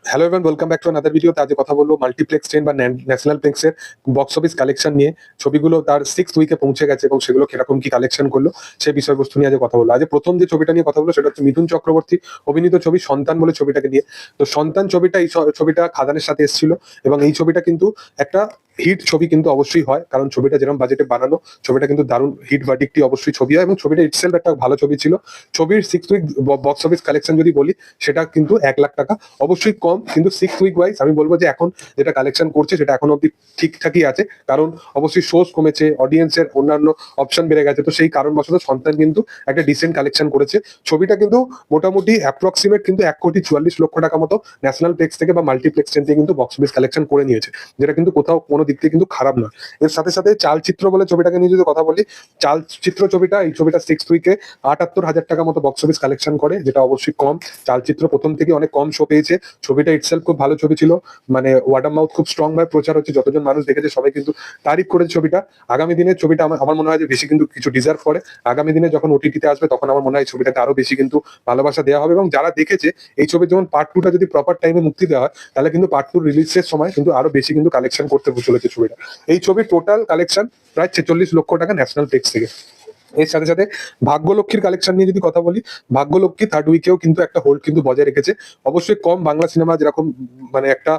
Hello everyone, welcome back to another ভিডিওতে। আজকে কথা বলবো মাল্টিপ্লেক্স চেইন বা ন্যাশনাল প্লেক্সের বক্স অফিস কালেকশন নিয়ে। ছবিগুলো তার 6th উইকে পৌঁছে গেছে এবং সেগুলো কিরকম কি কালেকশন করলো সেই বিষয়বস্তু নিয়ে আজকে কথা বলবো। আজ প্রথম যে ছবিটা নিয়ে কথা বলবো সেটা হচ্ছে মিঠুন চক্রবর্তী অভিনীত ছবি সন্তান বলে ছবিটাকে নিয়ে। তো সন্তান ছবিটা ছবিটা খাদানের সাথে এসেছিল এবং এই ছবিটা কিন্তু একটা হিট ছবি কিন্তু অবশ্যই হয়, কারণ ছবিটা যেরকম বাজেটে বানানো, ছবিটা কিন্তু দারুণ হিট ভার্ডিক্টই অবশ্যই ছবি হয় এবং ছবিটা ইটসেলফ একটা ভালো ছবি ছিল। ছবির 6th week box office collection যদি বলি সেটা কিন্তু 1 লাখ টাকা, অবশ্যই কম, কিন্তু 6th উইক ওয়াইজ আমি বলবো যে এখন যেটা কালেকশন করছে সেটা এখন অব্দি ঠিকঠাকই আছে, কারণ অবশ্যই শোজ কমেছে, অডিয়েন্সের অন্যান্য অপশন বেড়ে গেছে, তো সেই কারণবশত সন্তান কিন্তু একটা ডিসেন্ট কালেকশন করেছে। ছবিটা কিন্তু মোটামুটি অ্যাপ্রক্সিমেট কিন্তু 1,44,00,000 টাকা মতো ন্যাশনাল প্লেক্স থেকে বা মাল্টিপ্লেক্স চেন থেকে কিন্তু বক্স অফিস কালেকশন করে নিয়েছে, যেটা কিন্তু কোথাও কোনো দিক থেকে কিন্তু খারাপ নয়। এর সাথে সাথে চালচিত্র বলে ছবিটাকে নিয়ে যদি কথা বলি, চালচিত্র ছবিটা এই ছবিটা 6th উইকে 78,000 টাকা মতো বক্স অফিস কালেকশন করে, যেটা অবশ্যই কম। চালচিত্র প্রথম থেকে অনেক কম শো পেয়েছে। ছবিটা ইটসেলফ খুব ভালো ছবি ছিল, মানে ওয়ার্ড অফ মাউথ খুব স্ট্রং ভাবে প্রচার হচ্ছে, যতজন মানুষ দেখেছে সবাই কিন্তু তারিফ করেছে ছবিটা। আগামী দিনে ছবিটা আমার মনে হয় যে বেশি কিন্তু কিছু ডিজার্ভ করে। আগামী দিনে যখন ওটিটিতে আসবে তখন আমার মনে হয় ছবিটাতে আরো বেশি কিন্তু ভালোবাসা দেওয়া হবে, এবং যারা দেখেছে এই ছবির যেমন পার্ট 2টা যদি প্রপার টাইমে মুক্তি দেওয়া হয় তাহলে কিন্তু পার্ট 2 রিলিজের সময় কিন্তু আরো বেশি কিন্তু কালেকশন করতে চলেছে ছবিটা। এই ছবির টোটাল কালেকশন প্রায় 46 লক্ষ টাকা ন্যাশনাল প্লেক্স থেকে। এর সাথে সাথে ভাগ্যলক্ষ্মীর কালেকশন নিয়ে যদি কথা বলি, ভাগ্যলক্ষ্মী 3rd উইকেও কিন্তু একটা হোল্ড কিন্তু বজায় রেখেছে। অবশ্যই কম, বাংলা সিনেমা যেরকম মানে একটা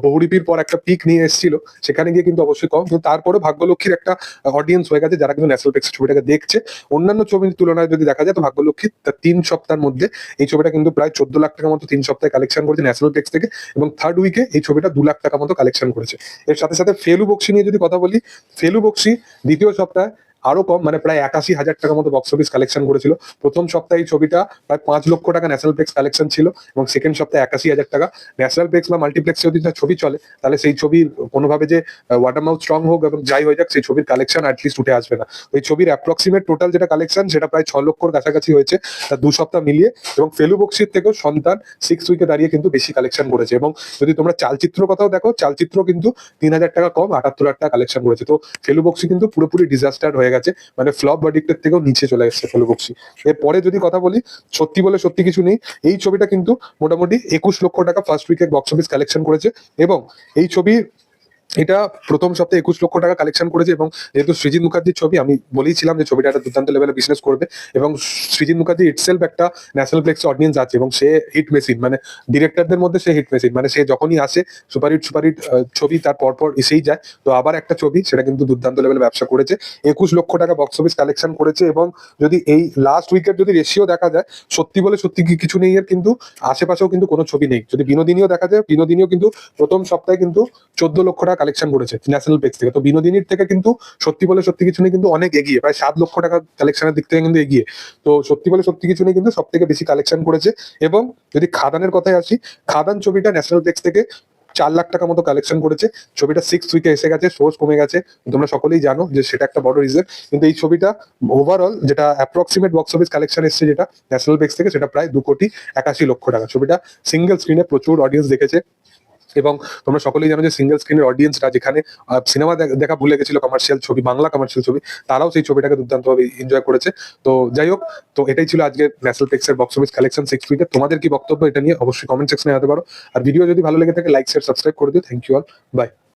বহুরিপির পর একটা পিক নিয়ে এসেছিল সেখানে গিয়ে কিন্তু অবশ্যই কম, কিন্তু তারপরে ভাগ্যলক্ষ্মীর একটা অডিয়েন্স হয়ে গেছে যারা কিন্তু ন্যাশনাল প্লেক্স ছবিটাকে দেখছে। অন্যান্য ছবির তুলনায় যদি দেখা যায় তো ভাগ্যলক্ষ্মী তার 3 সপ্তাহের মধ্যে এই ছবিটা কিন্তু প্রায় 14 লাখ টাকা মতো 3 সপ্তাহে কালেকশন করেছে ন্যাশনাল প্লেক্স থেকে, এবং 3rd উইকে এই ছবিটা 2 লাখ টাকা মতো কালেকশন করেছে। এর সাথে সাথে ফেলু বক্সি নিয়ে যদি কথা বলি, ফেলু বক্সি দ্বিতীয় সপ্তাহে আরো কম, মানে প্রায় 81,000 টাকা মতো বক্স অফিস কালেকশন করেছিল। প্রথম সপ্তাহে এই ছবিটা প্রায় 5 লক্ষ টাকা ন্যাশনাল প্লেক্স কালেকশন ছিল, এবং সেকেন্ড সপ্তাহে 81,000 টাকা। ন্যাশনাল প্লেক্স বা মাল্টিপ্লেক্স যদি তার ছবি চলে তাহলে সেই ছবির কোনোভাবে যে ওয়াটার মাউথ স্ট্রং হোক এবং যাই হয়ে যাক, সেই ছবির কালেকশন অ্যাটলিস্ট উঠে আসবে না। ওই ছবির অ্যাপ্রক্সিমেট টোটাল যেটা কালেকশন সেটা প্রায় 6 লক্ষর কাছাকাছি হয়েছে তার 2 সপ্তাহ মিলিয়ে, এবং ফেলু বক্সির থেকেও সন্তান 6th উইকে দাঁড়িয়ে কিন্তু বেশি কালেকশন করেছে। এবং যদি তোমরা চালচিত্র কথাও দেখো, চালচিত্র কিন্তু 3,000 টাকা কম 78,000 টাকা কালেকশন করেছে। তো ফেলু বক্সি কিন্তু পুরোপুরি ডিজাস্টার হয়ে গেছে, মানে ফ্লপ ভার্ডিক্টের থেকেও নিচে চলে এসেছে ফেলু বক্সি। এরপরে যদি কথা বলি, সত্যি বলে সত্যি কিছু নেই, এই ছবিটা কিন্তু মোটামুটি 21 লক্ষ টাকা ফার্স্ট উইকে বক্স অফিস কালেকশন করেছে, এবং এই ছবি এটা প্রথম সপ্তাহে 21 লক্ষ টাকা কালেকশন করেছে। এবং যেহেতু সৃজিত মুখার্জির ছবি, আমি বলেইছিলাম যে ছবিটা একটা দুর্দান্ত লেভেলে বিজনেস করবে, এবং সৃজিত মুখার্জি ইটসেলফ একটা ন্যাশনাল প্লেক্স অডিয়েন্স আছে, এবং সে হিট মেশিন, মানে ডিরেক্টরদের মধ্যে সে হিট মেশিন, মানে সে যখনই আসে সুপারহিট সুপারহিট ছবি তার পরপর এসেই যায়। তো আবার একটা ছবি সেটা কিন্তু দুর্দান্ত লেভেলে ব্যবসা করেছে, 21 লক্ষ টাকা বক্স অফিস কালেকশন করেছে। এবং যদি এই লাস্ট উইকের যদি রেশিও দেখা যায়, সত্যি বলে সত্যি কিছু নেই এর কিন্তু আশেপাশেও কিন্তু কোনো ছবি নেই। যদি বিনোদিনীও দেখা যায়, বিনোদিনীও কিন্তু প্রথম সপ্তাহে কিন্তু 14 লক্ষ টাকা কালেকশন করেছে ন্যাশনাল প্লেক্স থেকে। তো বিনোদিনীর থেকে কিন্তু সত্যি বলে সত্যি কিছু নেই কিন্তু অনেক এগিয়ে, প্রায় 7 লক্ষ টাকা কালেকশনের দিক থেকে কিন্তু এগিয়ে। তো সত্যি বলে সত্যি কিছু নেই কিন্তু সব থেকে বেশি কালেকশন করেছে। এবং যদি খাদানের কথায় আসি, খাদান ছবিটা ন্যাশনাল প্লেক্স থেকে 4 লাখ টাকা মতো কালেকশন করেছে। ছবিটা 6th উইকে এসে গেছে, সোর্স কমে গেছে, তোমরা সকলেই জানো যে সেটা একটা বড় রিজন। কিন্তু এই ছবিটা ওভারঅল যেটা অ্যাপ্রক্সিমেট বক্স অফিস কালেকশন এসছে যেটা ন্যাশনাল প্লেক্স থেকে, সেটা প্রায় 2,81,00,000 টাকা। ছবিটা সিঙ্গেল স্ক্রিনে প্রচুর অডিয়েন্স দেখেছে, এবং তোমরা সকলেই জানো যে সিঙ্গেল স্ক্রিনের অডিয়েন্সরা যেখানে সিনেমা দেখা ভুলে গেছিল, কমার্শিয়াল ছবি, বাংলা কমার্শিয়াল ছবি, তারাও সেই ছবিটাকে দুর্দান্তভাবে এনজয় করেছে। তো যাই হোক, তো এটাই ছিল আজকে ন্যাশনাল প্লেক্সের বক্স অফিস কালেকশন 6th উইকে। তোমাদের কি বক্তব্য এটা নিয়ে অবশ্যই কমেন্ট সেকশনে জানাতে পারো। আর ভিডিও যদি ভালো লেগে থাকে লাইক শেয়ার সাবস্ক্রাইব করে দিও। Thank you all, by.